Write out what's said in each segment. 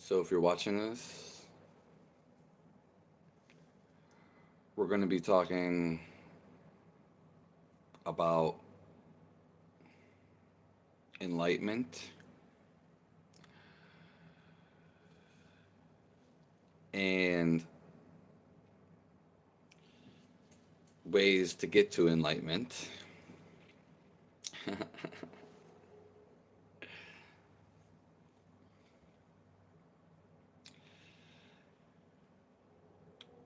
So if you're watching this, we're going to be talking about enlightenment and ways to get to enlightenment.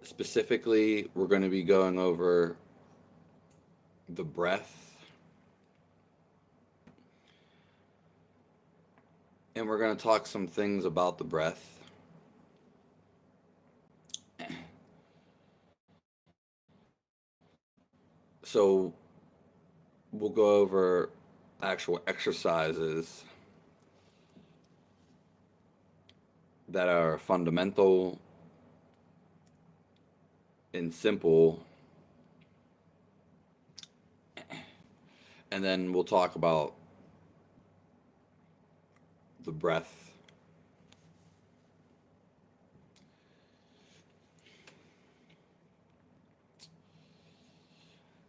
Specifically, we're going to be going over the breath, and we're going to talk some things about the breath. So we'll go over actual exercises that are fundamental and simple, and then we'll talk about the breath.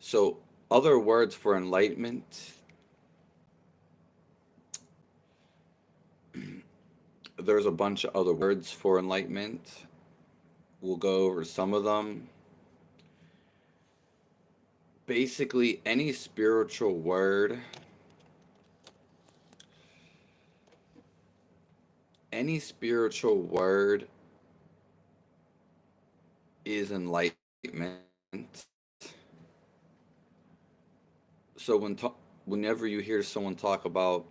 So other words for enlightenment, there's a bunch of other words for enlightenment. We'll go over some of them. Basically, any spiritual word, is enlightenment. So whenever you hear someone talk about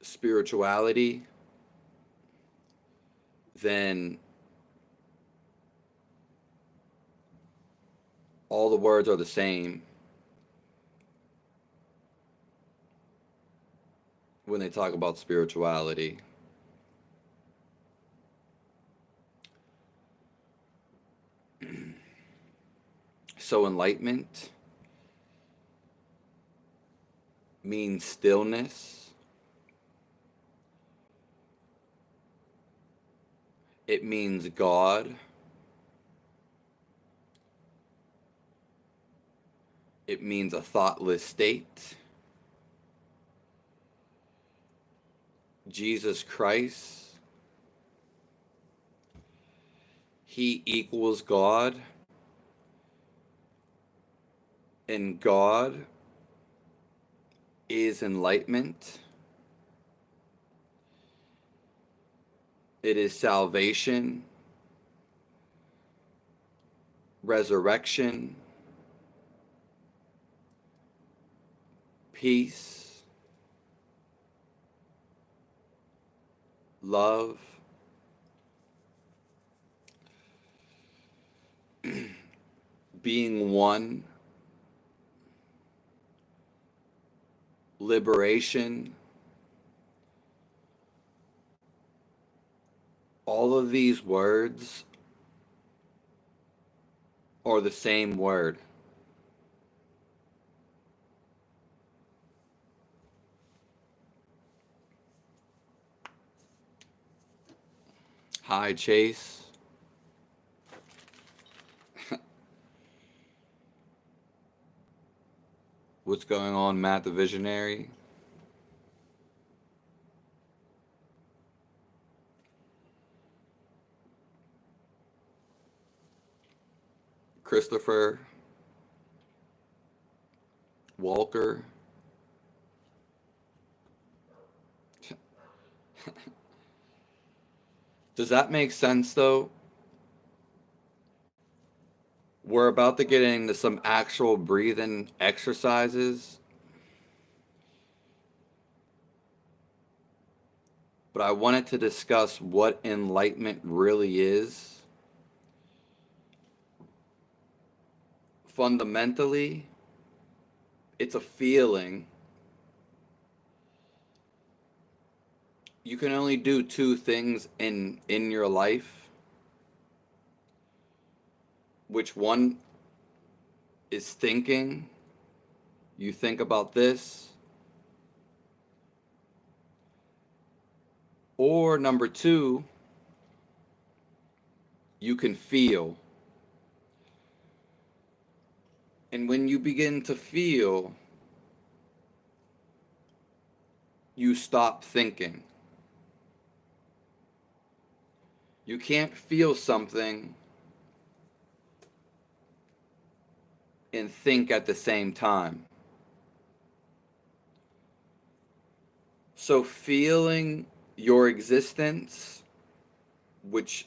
spirituality, then all the words are the same when they talk about spirituality. So enlightenment means stillness. It means God. It means a thoughtless state. Jesus Christ, He equals God, and God is enlightenment. It is salvation, resurrection, peace, love, being one, liberation. All of these words are the same word. Hi, Chase. What's going on, Matt the Visionary? Christopher, Walker. Does that make sense though? We're about to get into some actual breathing exercises, but I wanted to discuss what enlightenment really is. Fundamentally, it's a feeling. You can only do two things in your life. Which one is thinking? You think about this, Or number two, you can feel. And when you begin to feel, you stop thinking. You can't feel something and think at the same time. So feeling your existence, which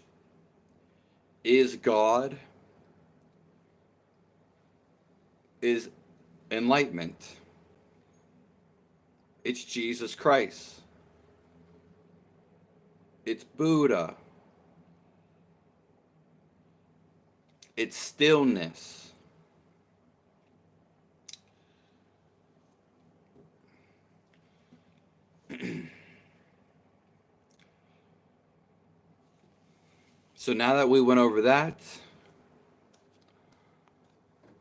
is God, is enlightenment. It's Jesus Christ. It's Buddha. It's stillness. So now that we went over that,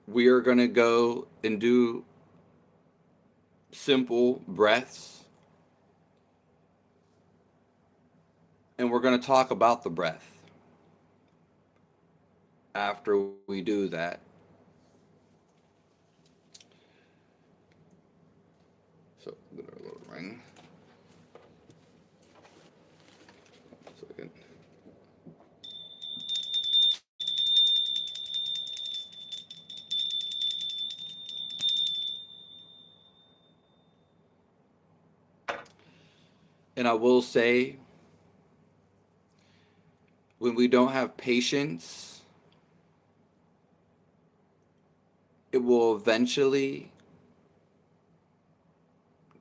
we are going to go and do simple breaths. And we're going to talk about the breath after we do that. So, I'm going to load ring. Second. And I will say, when we don't have patience, it will eventually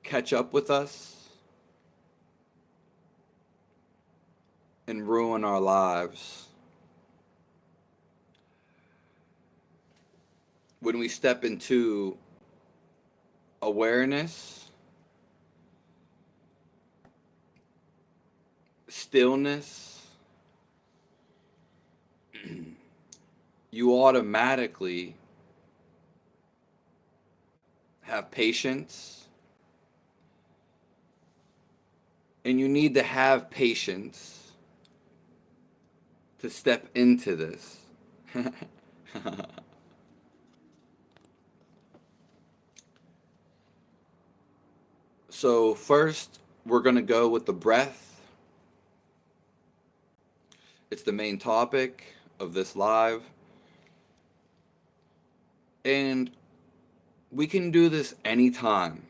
catch up with us and ruin our lives. When we step into awareness, stillness, you automatically have patience, and you need to have patience to step into this. So first, we're going to go with the breath. It's the main topic of this live. And we can do this anytime.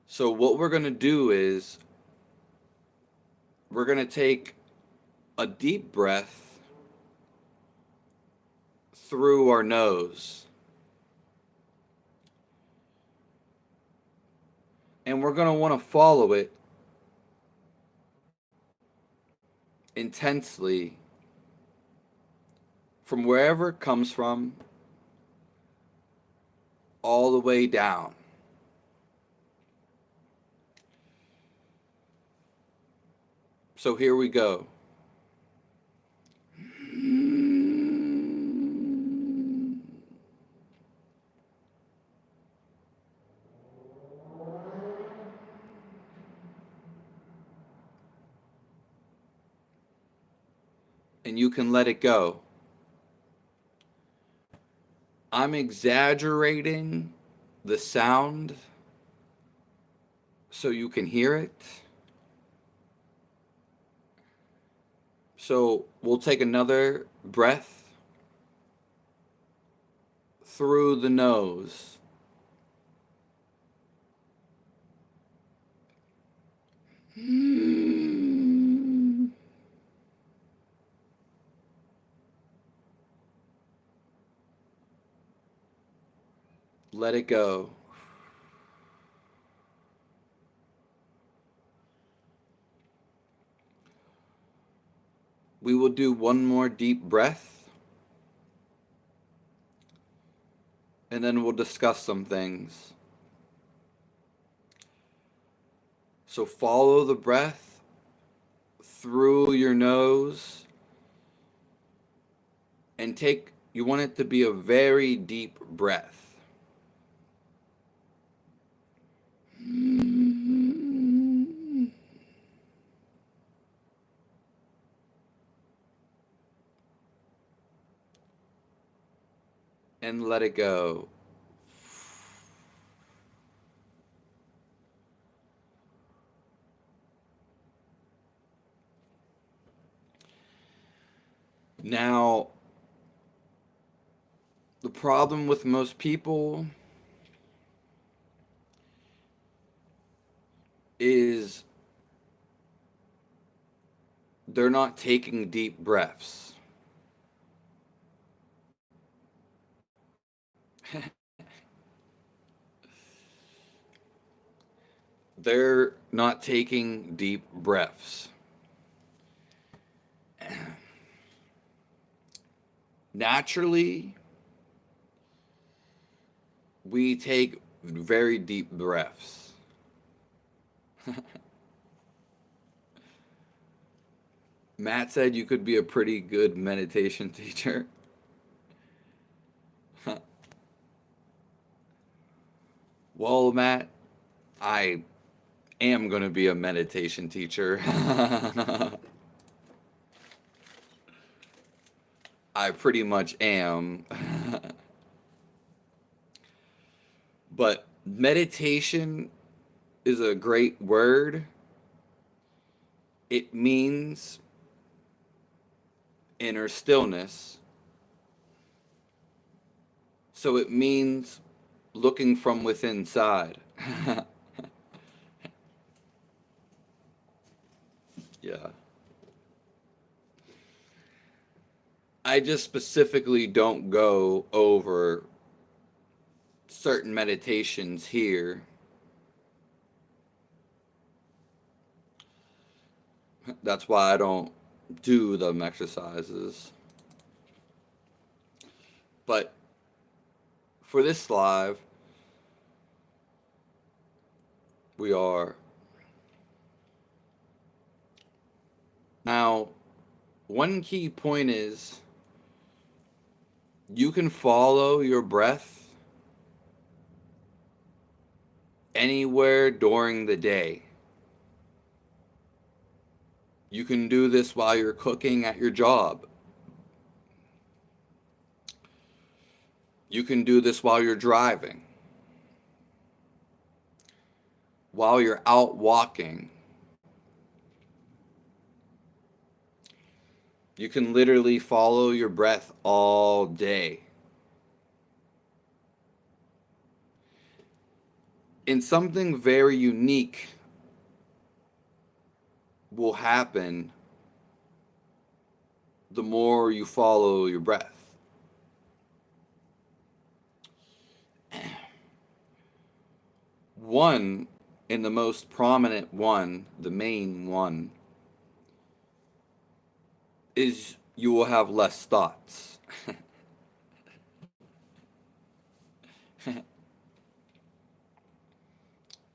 So what we're going to do is we're going to take a deep breath through our nose. And we're going to want to follow it intensely from wherever it comes from all the way down. So here we go. And you can let it go. I'm exaggerating the sound so you can hear it. So we'll take another breath through the nose. Let it go. We will do one more deep breath, and then we'll discuss some things. So follow the breath through your nose and you want it to be a very deep breath. and let it go. Now, the problem with most people is they're not taking deep breaths. They're not taking deep breaths. Naturally, we take very deep breaths. Matt said you could be a pretty good meditation teacher. Well, Matt, I am going to be a meditation teacher. I pretty much am. But meditation is a great word. It means inner stillness. So it means looking from within inside. Yeah. I just specifically don't go over certain meditations here. That's why I don't do them exercises. But for this live, we are. Now, one key point is you can follow your breath anywhere during the day. You can do this while you're cooking at your job. You can do this while you're driving, while you're out walking. You can literally follow your breath all day. And something very unique will happen the more you follow your breath. One, and the most prominent one, the main one, is you will have less thoughts.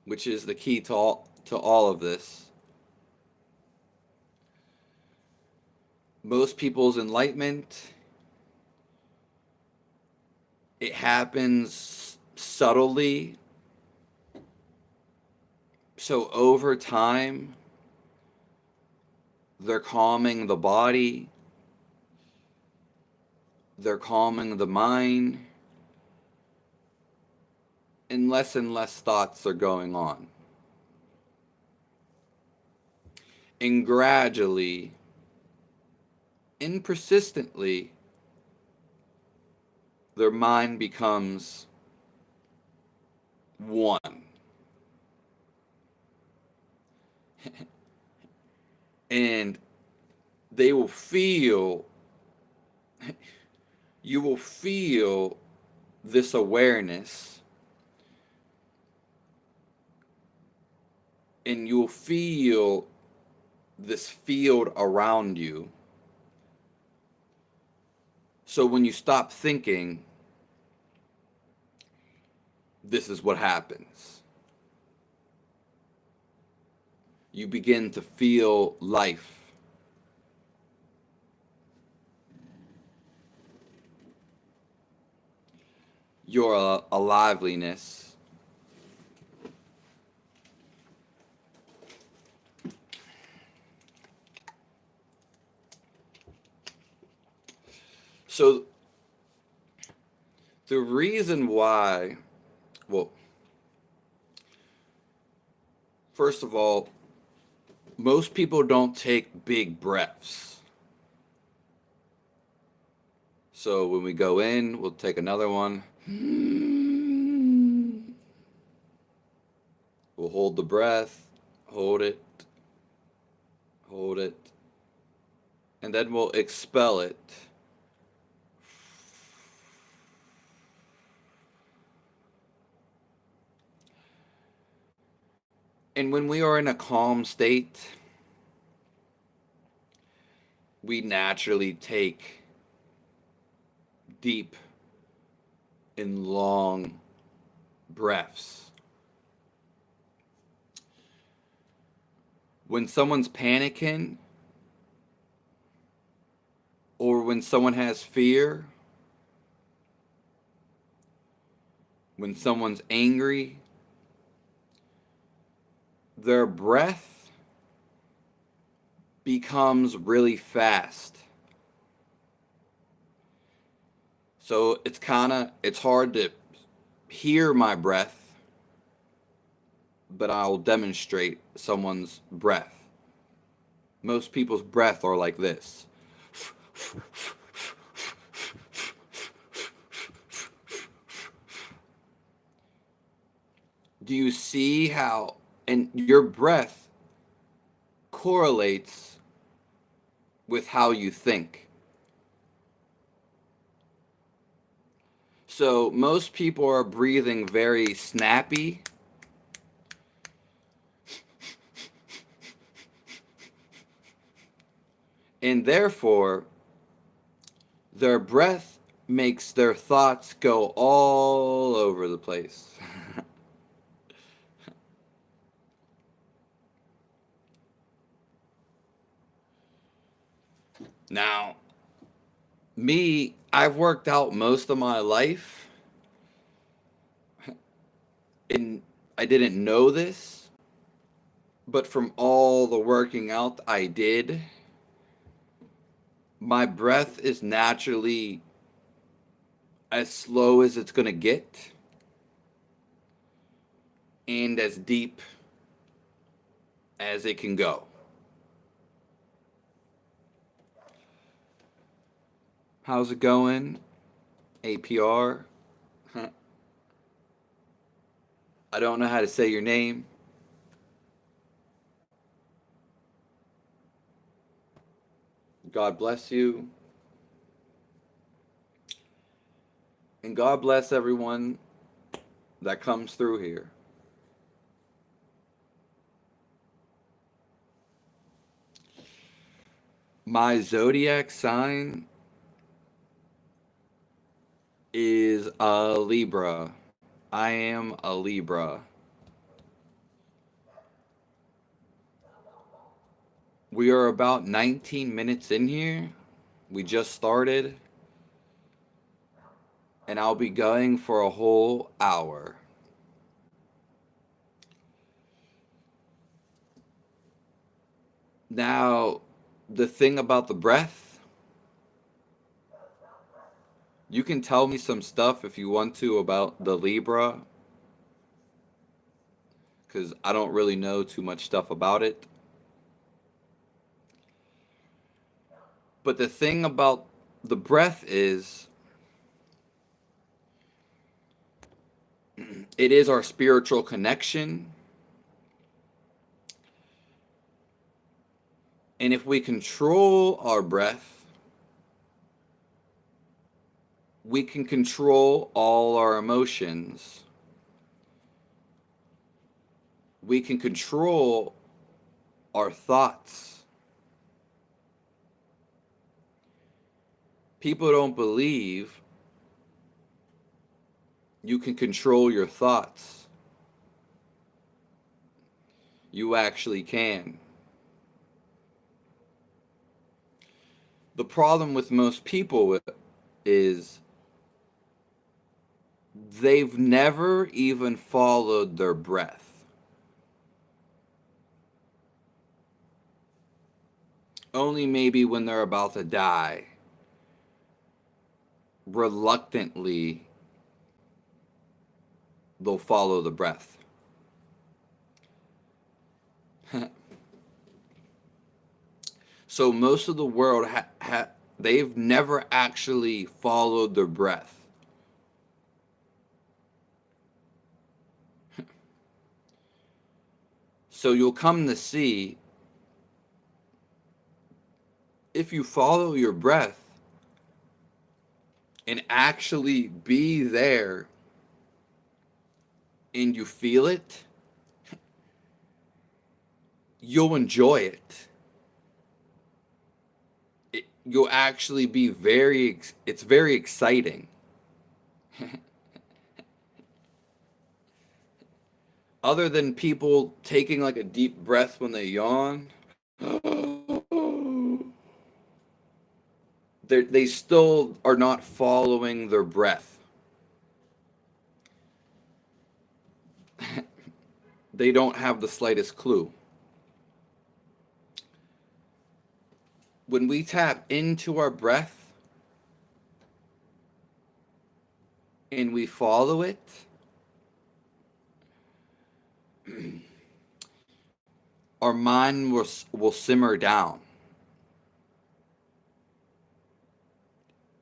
Which is the key to all of this. Most people's enlightenment, it happens subtly. So over time, they're calming the body, they're calming the mind, and less thoughts are going on. And gradually and persistently, their mind becomes one. And they will feel, you will feel this awareness, and you'll feel this field around you. So when you stop thinking, this is what happens. You begin to feel life. Your aliveness. So The reason why, well, first of all, most people don't take big breaths. So when we go in, we'll take another one. We'll hold the breath, hold it, and then we'll expel it. And when we are in a calm state, we naturally take deep and long breaths. When someone's panicking, or when someone has fear, when someone's angry, their breath becomes really fast. So it's hard to hear my breath, but I'll demonstrate someone's breath. Most people's breath are like this. Do you see how, and your breath correlates with how you think. So most people are breathing very snappy. And therefore, their breath makes their thoughts go all over the place. Now, I've worked out most of my life, and I didn't know this, but from all the working out I did, my breath is naturally as slow as it's going to get and as deep as it can go. How's it going? APR? I don't know how to say your name. God bless you. And God bless everyone that comes through here. My zodiac sign is a Libra. I am a Libra. We are about 19 minutes in here. We just started. And I'll be going for a whole hour. Now, the thing about the breath, you can tell me some stuff if you want to about the Libra, because I don't really know too much stuff about it. But the thing about the breath is, it is our spiritual connection. And if we control our breath, we can control all our emotions. We can control our thoughts. People don't believe you can control your thoughts. You actually can. The problem with most people is they've never even followed their breath. Only maybe when they're about to die, reluctantly they'll follow the breath. So most of the world, they've never actually followed their breath. So you'll come to see, if you follow your breath and actually be there and you feel it, you'll enjoy it. You'll actually be it's very exciting. Other than people taking like a deep breath when they yawn, they still are not following their breath. They don't have the slightest clue. When we tap into our breath and we follow it, our mind will simmer down.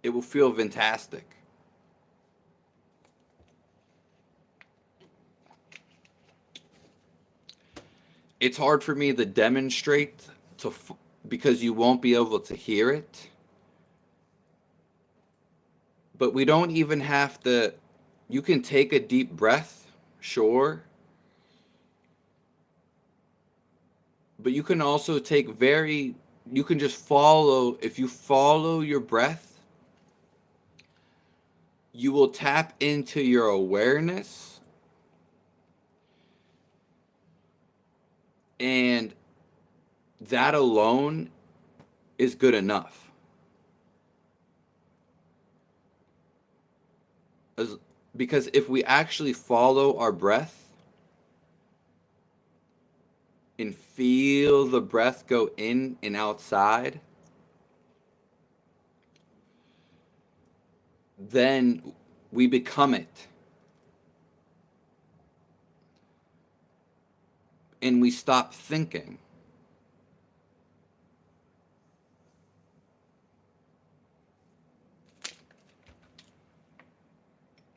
It will feel fantastic. It's hard for me to demonstrate because you won't be able to hear it. But we don't even have to, you can take a deep breath, sure. But you can also you can just if you follow your breath, you will tap into your awareness, and that alone is good enough. Because if we actually follow our breath and feel the breath go in and outside, then we become it. And we stop thinking.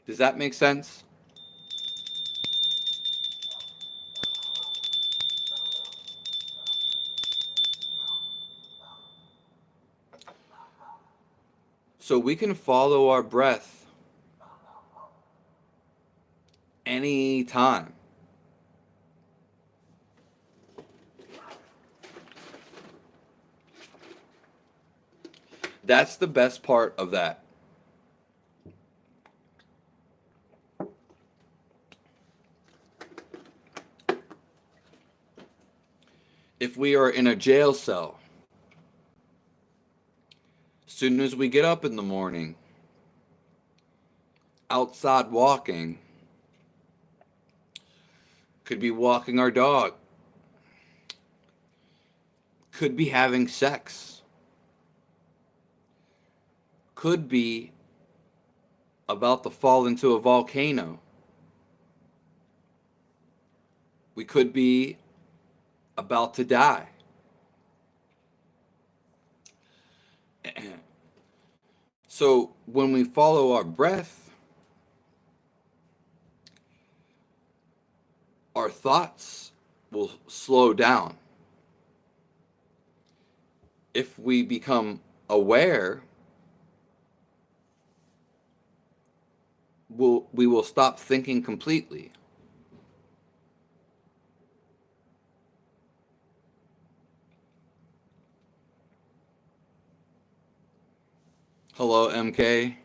Does that make sense? So we can follow our breath anytime. That's the best part of that. If we are in a jail cell, as soon as we get up in the morning, outside walking, could be walking our dog, could be having sex, could be about to fall into a volcano. We could be about to die. So when we follow our breath, our thoughts will slow down. If we become aware, we will stop thinking completely. Hello, MK.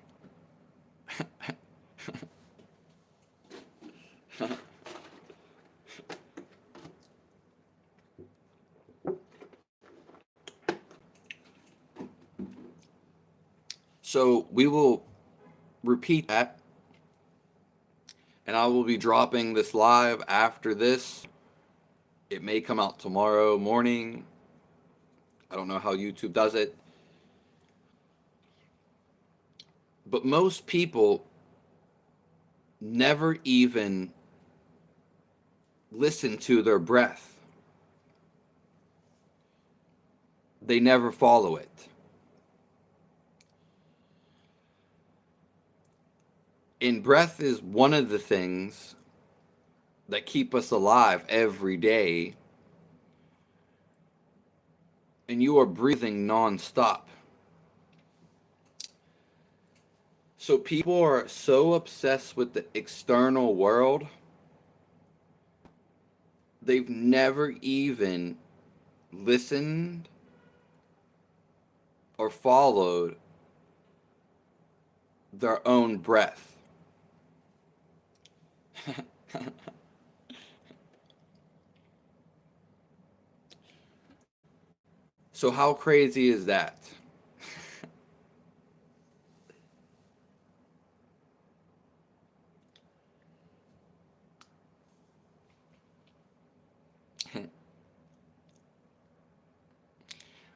So we will repeat that, and I will be dropping this live after this. It may come out tomorrow morning. I don't know how YouTube does it. But most people never even listen to their breath. They never follow it. And breath is one of the things that keep us alive every day. And you are breathing nonstop. So people are so obsessed with the external world, they've never even listened or followed their own breath. So how crazy is that?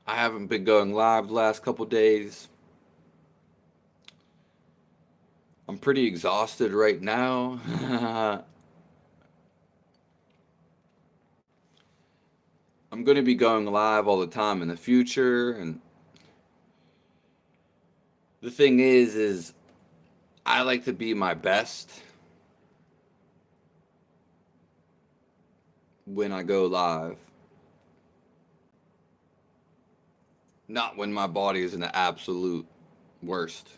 I haven't been going live the last couple days. I'm pretty exhausted right now. I'm going to be going live all the time in the future, and the thing is I like to be my best when I go live. Not when my body is in the absolute worst.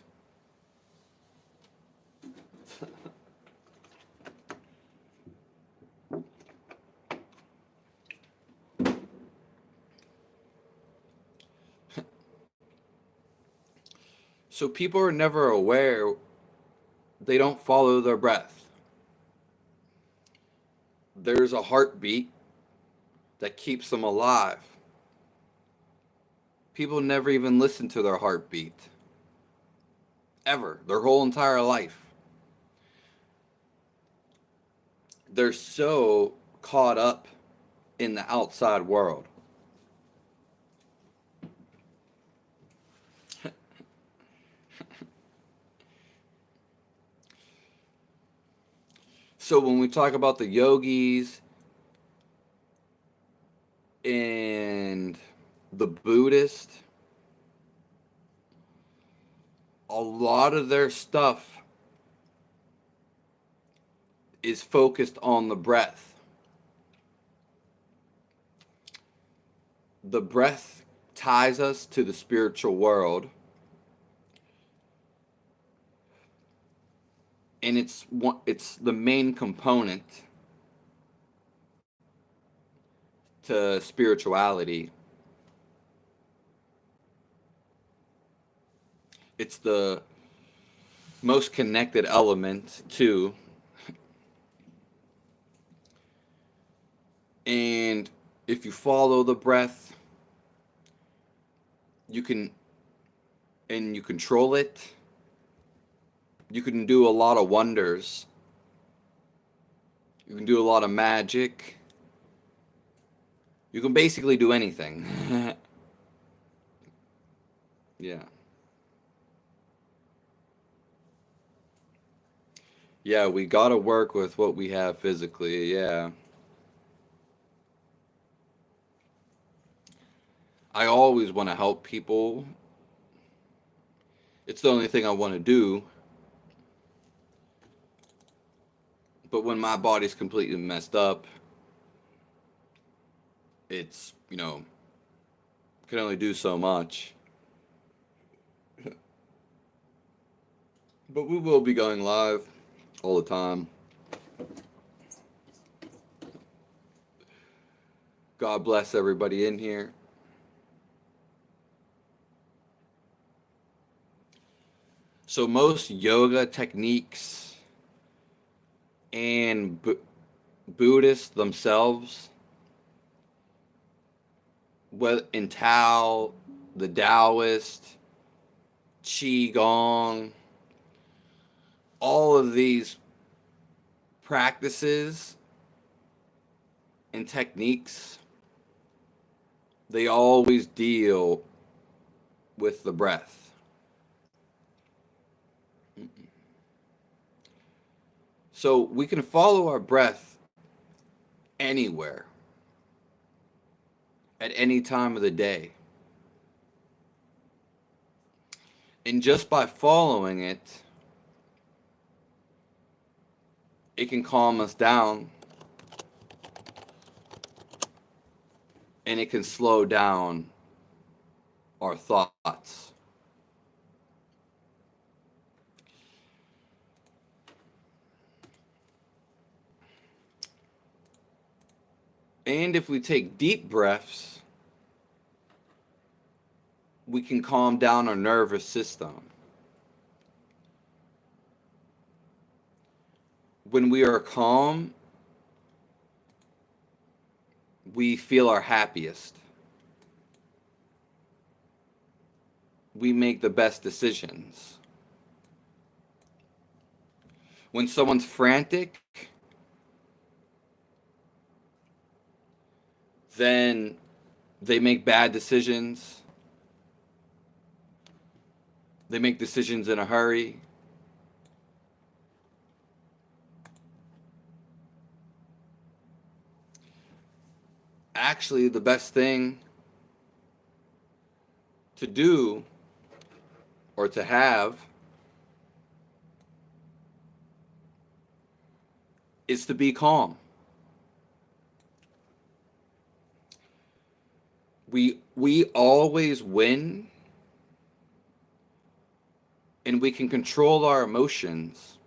So people are never aware, they don't follow their breath. There's a heartbeat that keeps them alive. People never even listen to their heartbeat. Ever. Their whole entire life. They're so caught up in the outside world. So when we talk about the yogis and the Buddhists, a lot of their stuff is focused on the breath. The breath ties us to the spiritual world. And it's the main component to spirituality. It's the most connected element too. And if you follow the breath, you can, and you control it, you can do a lot of wonders. You can do a lot of magic. You can basically do anything. Yeah. Yeah, we gotta work with what we have physically, yeah. I always want to help people. It's the only thing I want to do. But when my body's completely messed up, it's, can only do so much. But we will be going live all the time. God bless everybody in here. So most yoga techniques and Buddhists themselves, in Tao, the Taoist, Qigong, all of these practices and techniques, they always deal with the breath. So we can follow our breath anywhere, at any time of the day. And just by following it, it can calm us down and it can slow down our thoughts. And if we take deep breaths, we can calm down our nervous system. When we are calm, we feel our happiest. We make the best decisions. When someone's frantic, then they make bad decisions. They make decisions in a hurry. Actually, the best thing to do or to have is to be calm. We always win, and we can control our emotions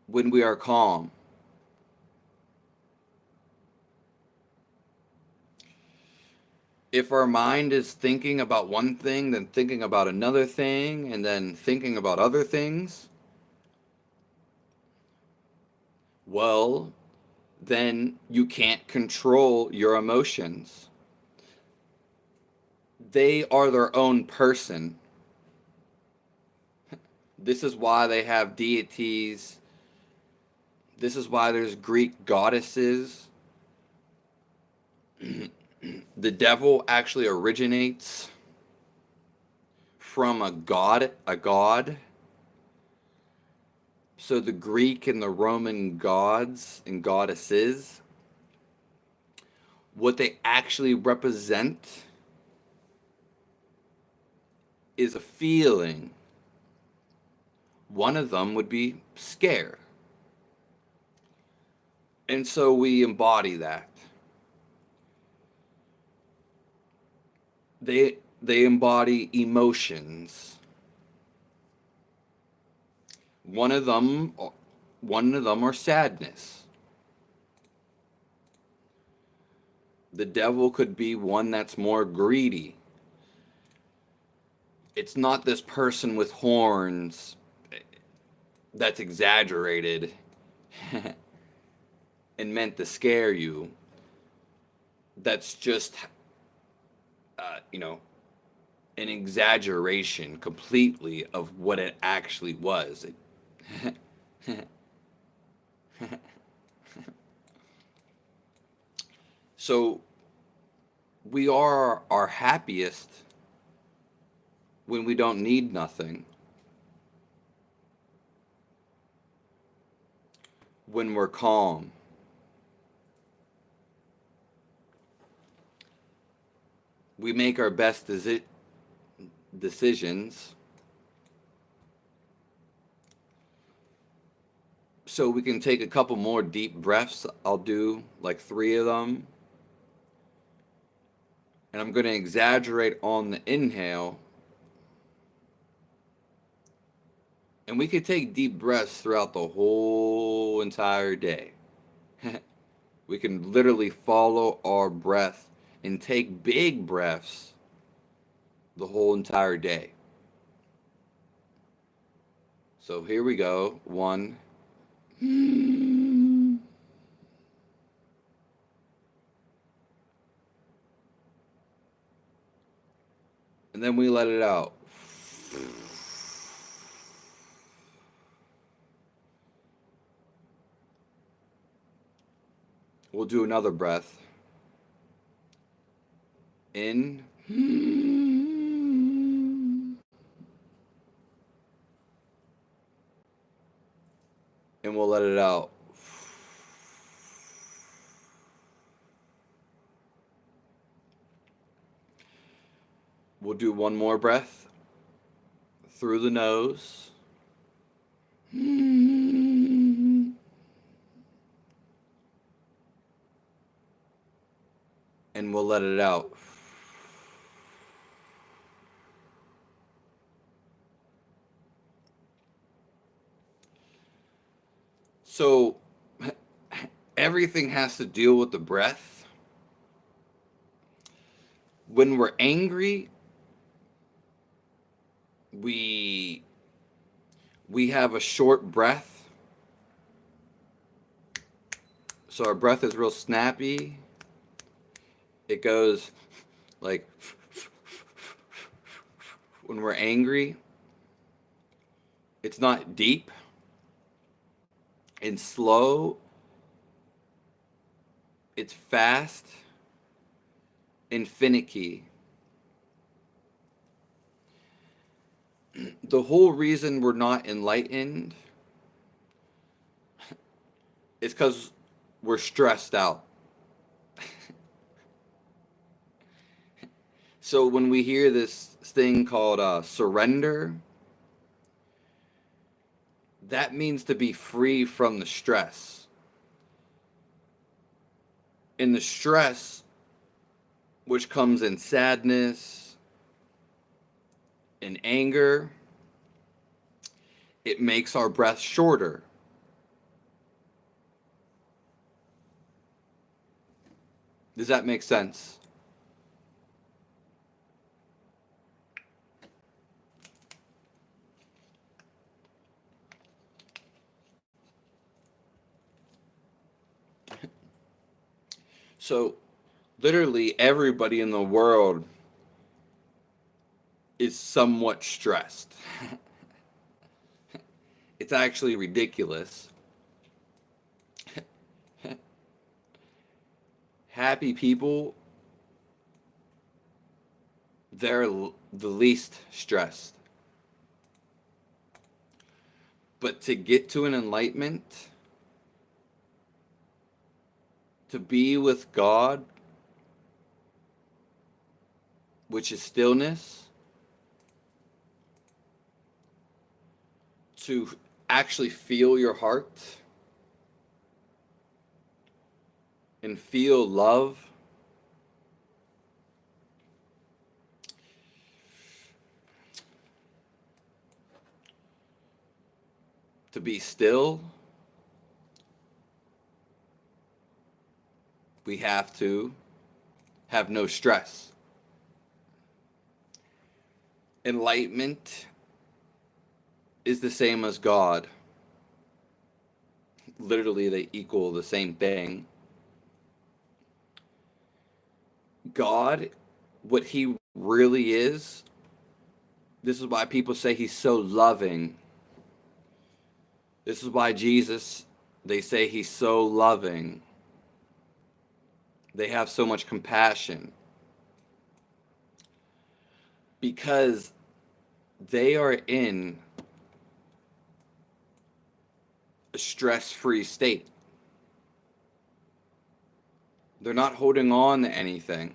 when we are calm. If our mind is thinking about one thing, then thinking about another thing, and then thinking about other things, well, then you can't control your emotions. They are their own person. This is why they have deities. This is why there's Greek goddesses. The devil actually originates from a god. So the Greek and the Roman gods and goddesses, what they actually represent is a feeling. One of them would be scare. And so we embody that. They embody emotions. One of them are sadness. The devil could be one that's more greedy. It's not this person with horns that's exaggerated and meant to scare you. That's just, an exaggeration completely of what it actually was. So we are our happiest when we don't need nothing. When we're calm. We make our best decisions. So we can take a couple more deep breaths. I'll do like 3 of them. And I'm going to exaggerate on the inhale. And we could take deep breaths throughout the whole entire day. We can literally follow our breath and take big breaths the whole entire day. So here we go. 1. And then we let it out. We'll do another breath. In. and we'll let it out. We'll do one more breath through the nose. And we'll let it out. So everything has to deal with the breath. When we're angry, we have a short breath. So our breath is real snappy. It goes like when we're angry. It's not deep and slow. It's fast and finicky. The whole reason we're not enlightened is because we're stressed out. So when we hear this thing called surrender, that means to be free from the stress. And the stress, which comes in sadness and anger, it makes our breath shorter. Does that make sense? So, literally everybody in the world is somewhat stressed. It's actually ridiculous. Happy people, they're the least stressed. But to get to an enlightenment, to be with God, which is stillness, to actually feel your heart and feel love, to be still, we have to have no stress. Enlightenment is the same as God. Literally, they equal the same thing. God, what he really is, this is why people say he's so loving. This is why Jesus, they say he's so loving. They have so much compassion. Because they are in a stress-free state. They're not holding on to anything.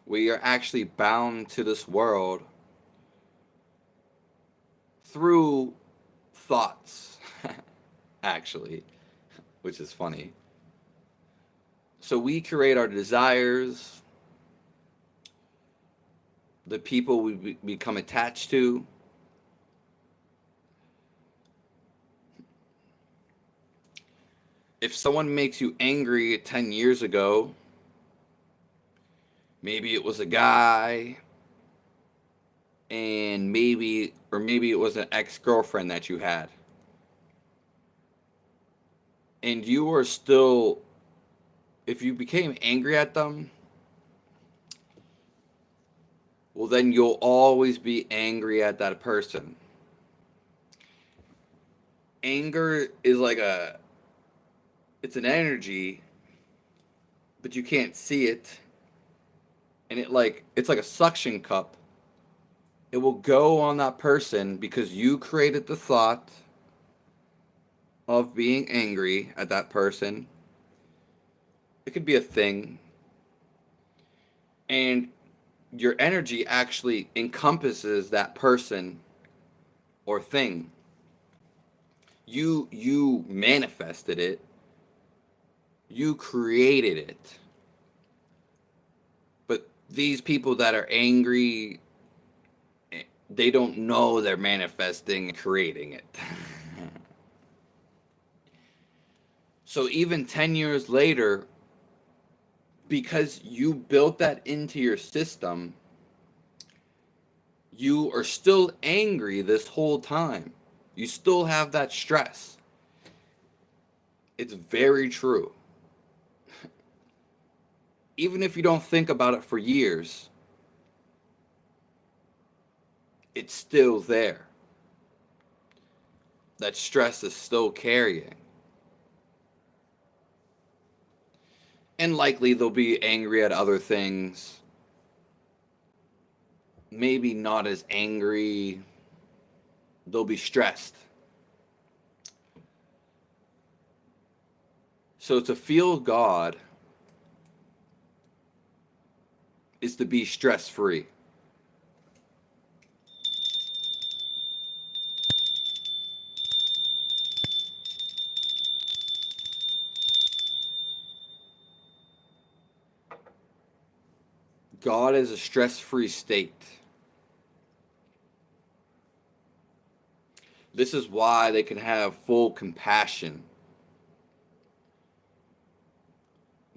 We are actually bound to this world through thoughts, actually, which is funny. So we create our desires, the people we become attached to. If someone makes you angry 10 years ago, maybe it was a guy, and maybe it was an ex-girlfriend that you had. And you are still, if you became angry at them, well, then you'll always be angry at that person. Anger is it's an energy, but you can't see it. And it's like a suction cup. It will go on that person because you created the thought of being angry at that person. It could be a thing. And your energy actually encompasses that person or thing. You manifested it. You created it. But these people that are angry, they don't know they're manifesting and creating it. So even 10 years later, because you built that into your system, you are still angry this whole time. You still have that stress. It's very true. Even if you don't think about it for years, it's still there. That stress is still carrying. And likely they'll be angry at other things. Maybe not as angry. They'll be stressed. So to feel God is to be stress-free. God is a stress-free state. This is why they can have full compassion.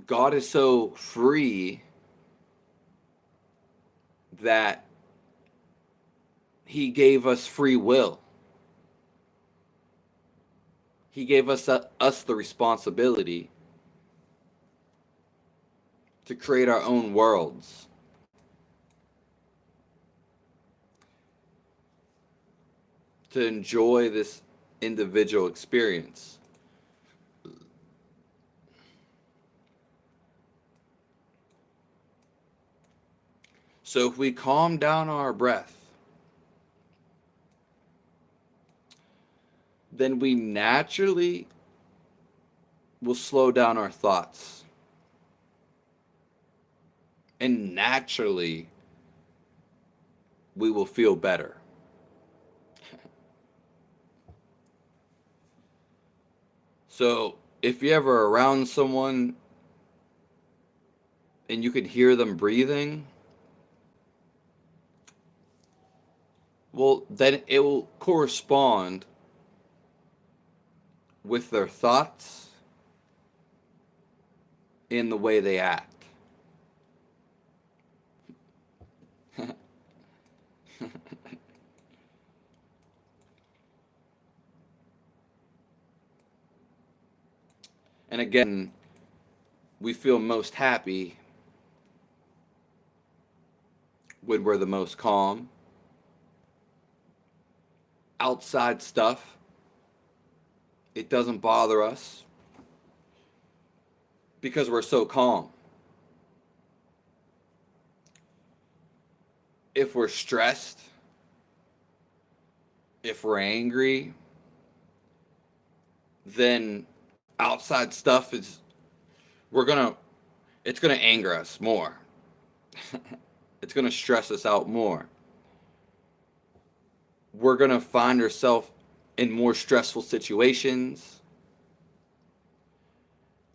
God is so free that he gave us free will. He gave us the responsibility to create our own worlds. To enjoy this individual experience. So if we calm down our breath, then we naturally will slow down our thoughts. And naturally, we will feel better. So if you're ever around someone and you can hear them breathing, well, then it will correspond with their thoughts in the way they act. And again, we feel most happy when we're the most calm. Outside stuff, it doesn't bother us because we're so calm. If we're stressed, if we're angry, then outside stuff is it's gonna anger us more. It's gonna stress us out more. We're gonna find ourselves in more stressful situations.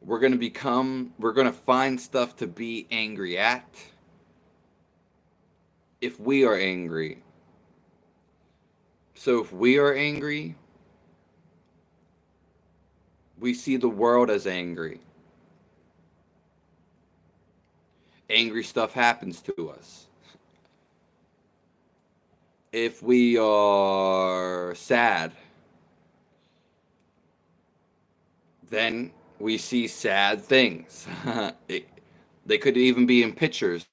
We're gonna find stuff to be angry at if we are angry. So if we are angry, we see the world as angry. Angry stuff happens to us. If we are sad, then we see sad things. They could even be in pictures.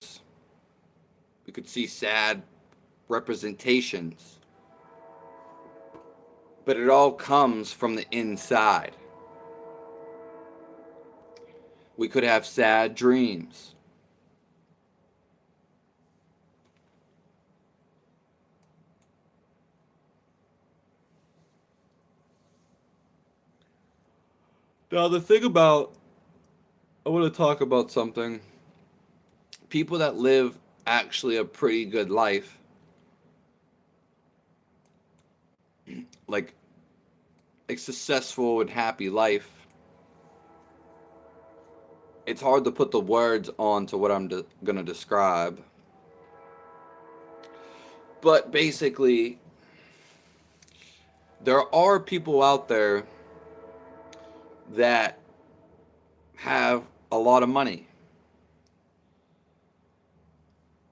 We could see sad representations. But it all comes from the inside. We could have sad dreams. Now, I want to talk about something. People that live actually a pretty good life, like a successful and happy life, it's hard to put the words on to what I'm going to describe. But basically, there are people out there that have a lot of money.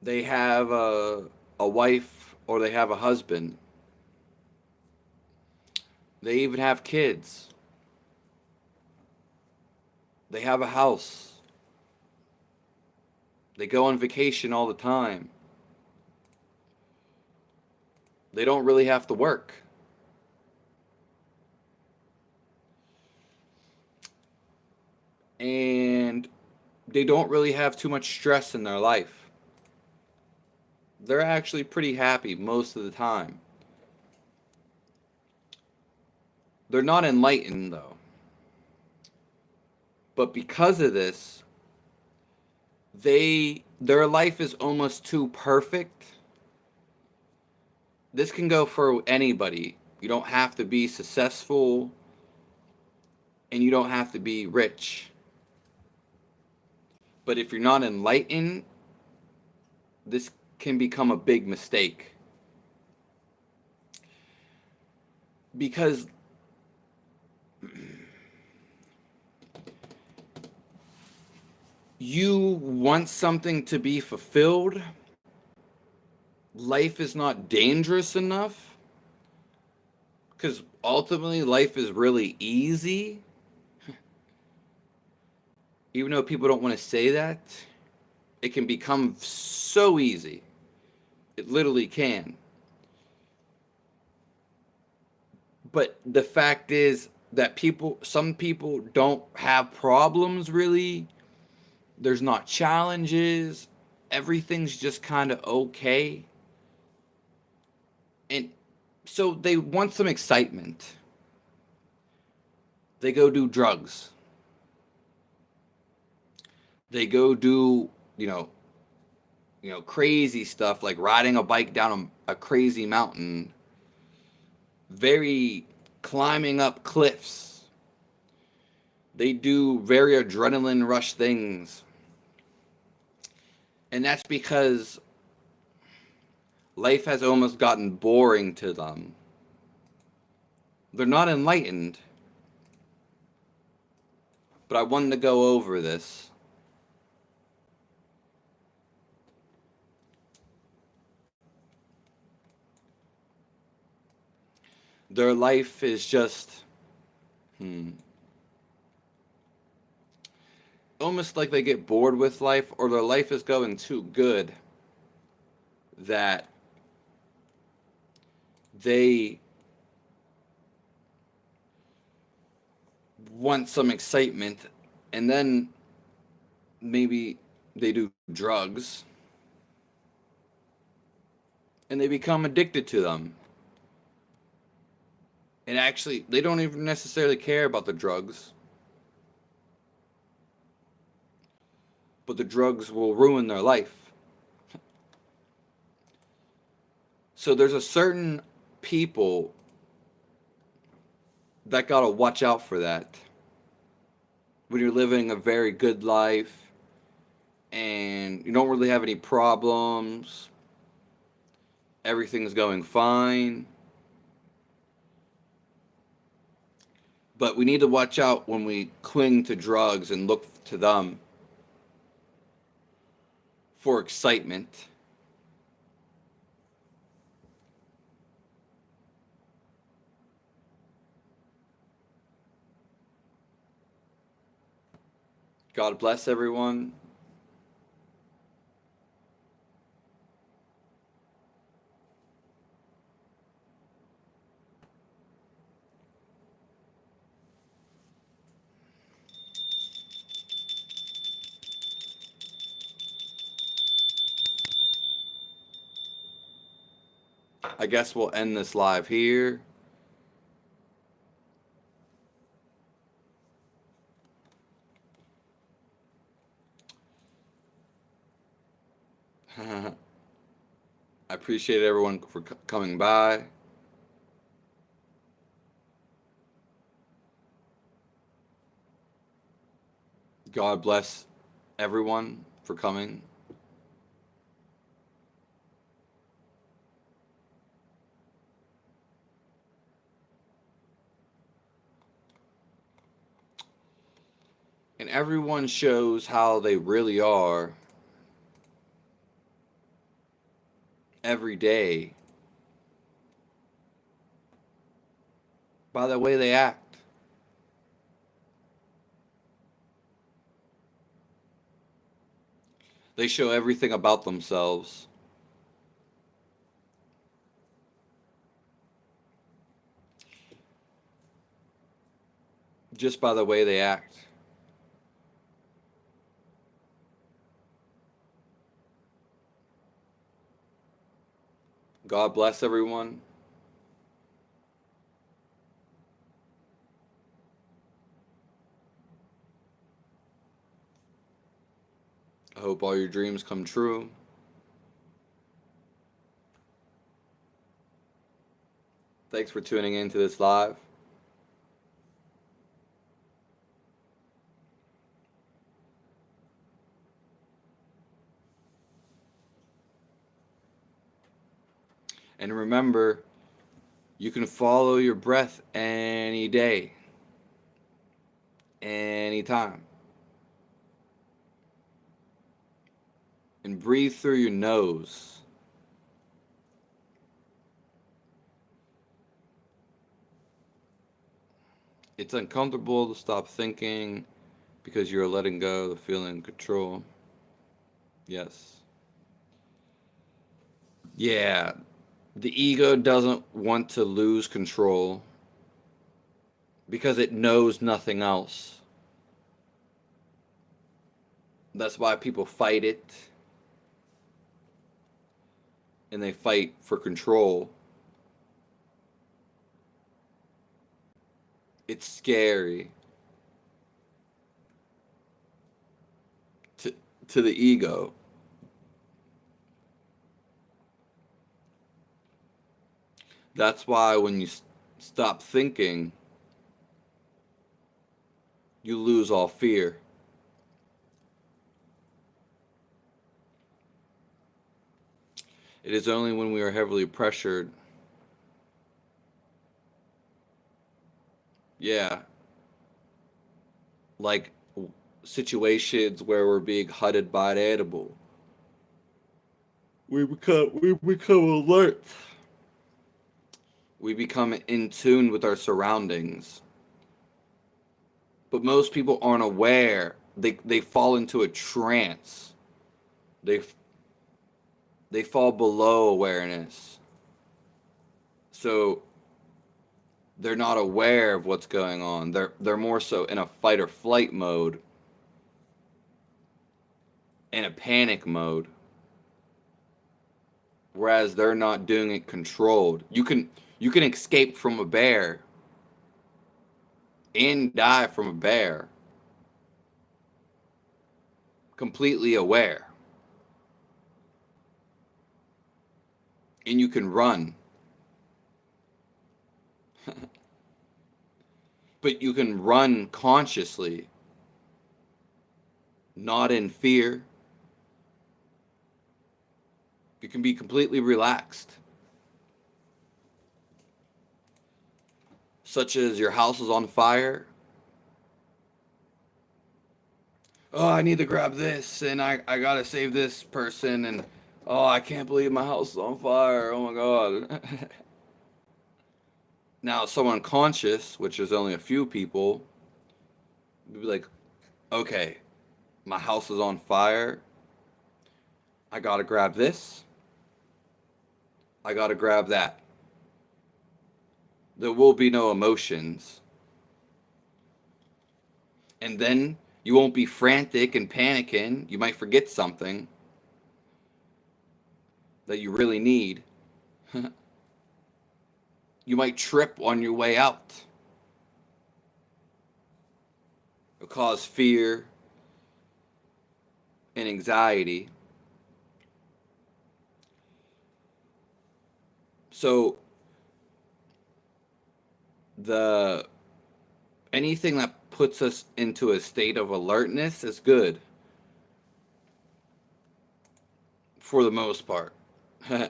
They have a wife or they have a husband. They even have kids. They have a house. They go on vacation all the time. They don't really have to work. And they don't really have too much stress in their life. They're actually pretty happy most of the time. They're not enlightened, though. But because of this, their life is almost too perfect. This can go for anybody. You don't have to be successful, and you don't have to be rich. But if you're not enlightened, this can become a big mistake. Because you want something to be fulfilled, life is not dangerous enough, because ultimately life is really easy. Even though people don't want to say that, it can become so easy. It literally can. But the fact is that some people don't have problems really. There's not challenges. Everything's just kind of okay. And so they want some excitement. They go do drugs. They go do, crazy stuff like riding a bike down a crazy mountain, climbing up cliffs. They do very adrenaline rush things. And that's because life has almost gotten boring to them. They're not enlightened. But I wanted to go over this. Their life is just almost like they get bored with life, or their life is going too good that they want some excitement, and then maybe they do drugs and they become addicted to them. And actually, they don't even necessarily care about the drugs. But the drugs will ruin their life. So there's a certain people that gotta watch out for that. When you're living a very good life and you don't really have any problems, everything's going fine. But we need to watch out when we cling to drugs and look to them for excitement. God bless everyone. I guess we'll end this live here. I appreciate everyone for coming by. God bless everyone for coming. And everyone shows how they really are every day by the way they act. They show everything about themselves just by the way they act. God bless everyone. I hope all your dreams come true. Thanks for tuning in to this live. And remember, you can follow your breath any day, anytime. And breathe through your nose. It's uncomfortable to stop thinking because you're letting go of the feeling of control. Yes. Yeah. The ego doesn't want to lose control because it knows nothing else. That's why people fight it. And they fight for control. It's scary to the ego. That's why when you stop thinking, you lose all fear. It is only when we are heavily pressured. Yeah. Like situations where we're being hunted by an animal. We become alert. We become in tune with our surroundings. But most people aren't aware. They fall into a trance. They fall below awareness. So they're not aware of what's going on. They're more so in a fight or flight mode, in a panic mode. Whereas they're not doing it controlled. You can escape from a bear and die from a bear completely aware. And you can run. But you can run consciously, not in fear. You can be completely relaxed. Such as your house is on fire. Oh, I need to grab this, and I gotta save this person, and oh, I can't believe my house is on fire. Oh my God. Now, someone conscious, which is only a few people, would be like, okay, my house is on fire. I gotta grab this. I gotta grab that. There will be no emotions. And then you won't be frantic and panicking. You might forget something that you really need. You might trip on your way out. It'll cause fear and anxiety. So the anything that puts us into a state of alertness is good for the most part. I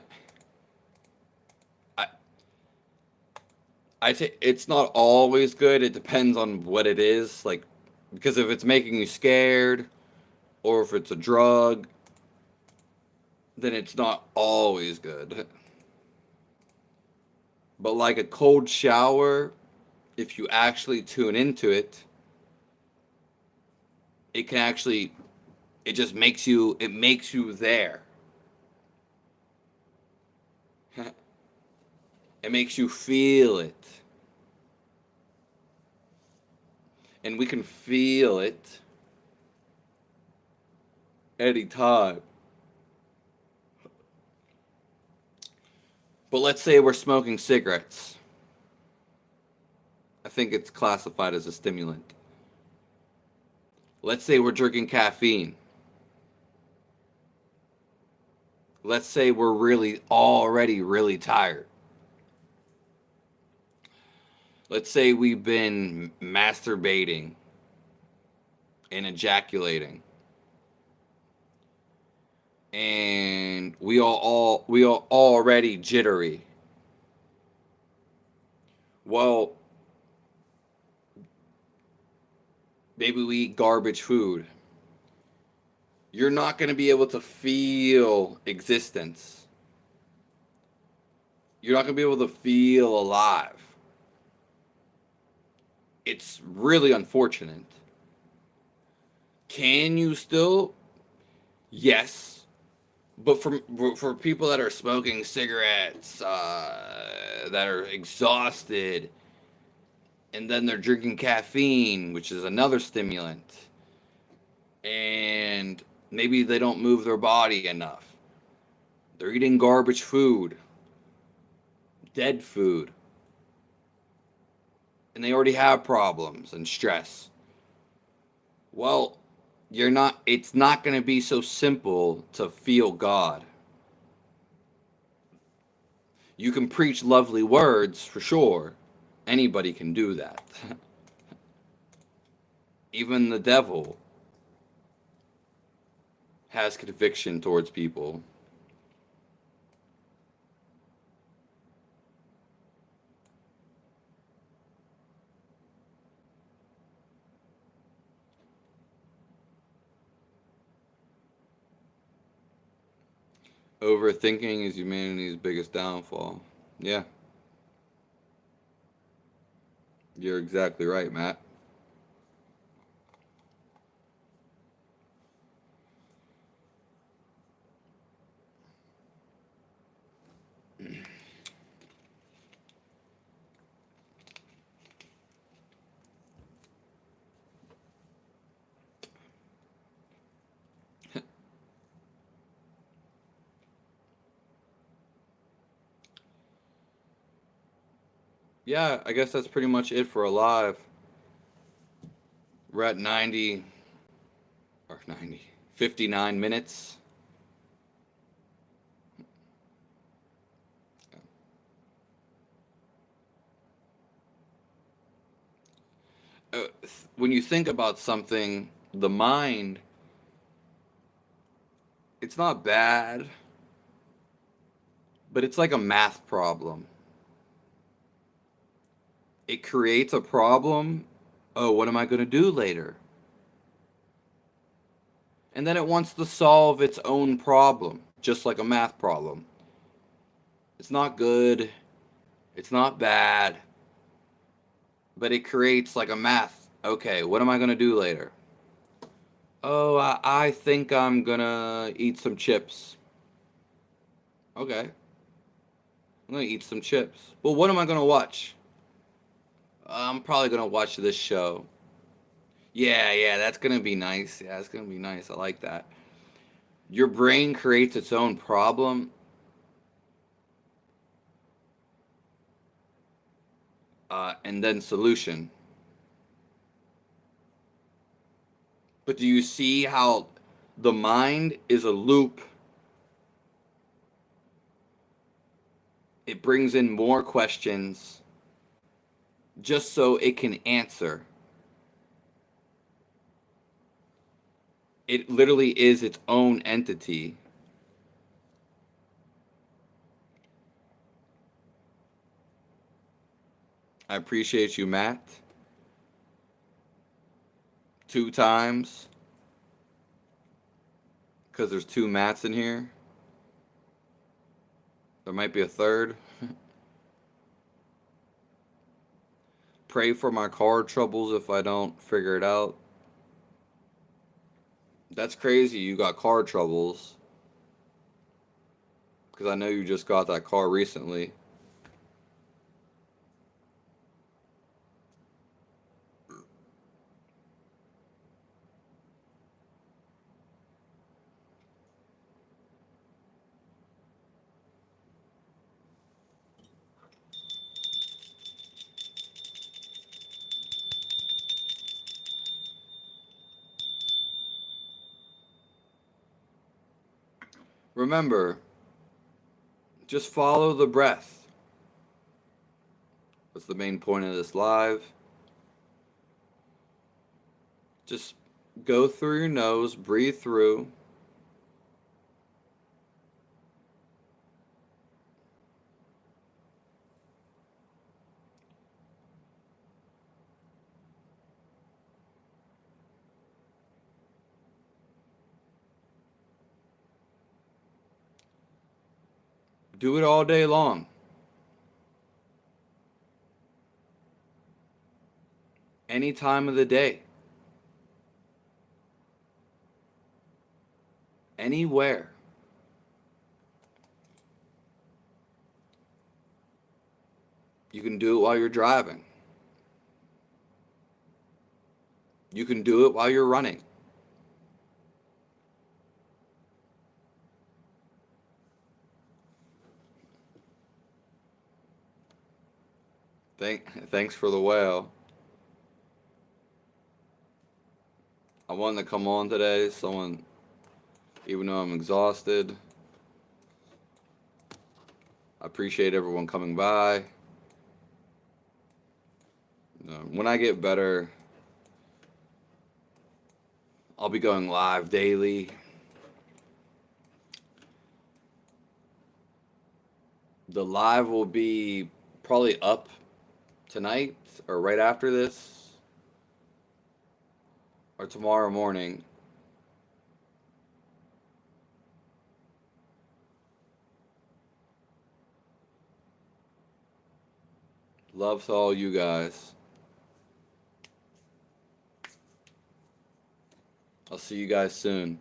I say it's not always good. It depends on what it is. Like, because if it's making you scared, or if it's a drug, then it's not always good. But like a cold shower, if you actually tune into it, it can actually, it just makes you, it makes you there. It makes you feel it. And we can feel it anytime. But let's say we're smoking cigarettes. I think it's classified as a stimulant. Let's say we're drinking caffeine. Let's say we're already really tired. Let's say we've been masturbating and ejaculating. And we are already jittery. Well, maybe we eat garbage food. You're not going to be able to feel existence. You're not going to be able to feel alive. It's really unfortunate. Can you still? Yes. But for people that are smoking cigarettes, that are exhausted, and then they're drinking caffeine, which is another stimulant, and maybe they don't move their body enough. They're eating garbage food, dead food, and they already have problems and stress. Well, it's not going to be so simple to feel God. You can preach lovely words for sure. Anybody can do that. Even the devil has conviction towards people. Overthinking is humanity's biggest downfall. Yeah, you're exactly right, Matt. Yeah, I guess that's pretty much it for Alive. We're at 90, or 90, 59 minutes. When you think about something, the mind, it's not bad, but it's like a math problem. It creates a problem. Oh, what am I going to do later? And then it wants to solve its own problem, just like a math problem. It's not good, it's not bad, but it creates like a math. Okay, what am I going to do later? Oh, I think I'm going to eat some chips. Okay, I'm going to eat some chips. Well, what am I going to watch? I'm probably going to watch this show. Yeah, that's going to be nice. Yeah, it's going to be nice. I like that. Your brain creates its own problem, and then solution. But do you see how the mind is a loop it brings in more questions just so it can answer. It literally is its own entity. I appreciate you, Matt. 2 times. Because there's 2 Matts in here. There might be a third. Pray for my car troubles if I don't figure it out. That's crazy. You got car troubles. Because I know you just got that car recently. Remember, just follow the breath. That's the main point of this live. Just go through your nose, breathe through. Do it all day long. Any time of the day. Anywhere. You can do it while you're driving. You can do it while you're running. Thanks for the whale. I wanted to come on today. Even though I'm exhausted, I appreciate everyone coming by. When I get better, I'll be going live daily. The live will be probably up tonight or right after this or tomorrow morning. Love to all you guys. I'll see you guys soon.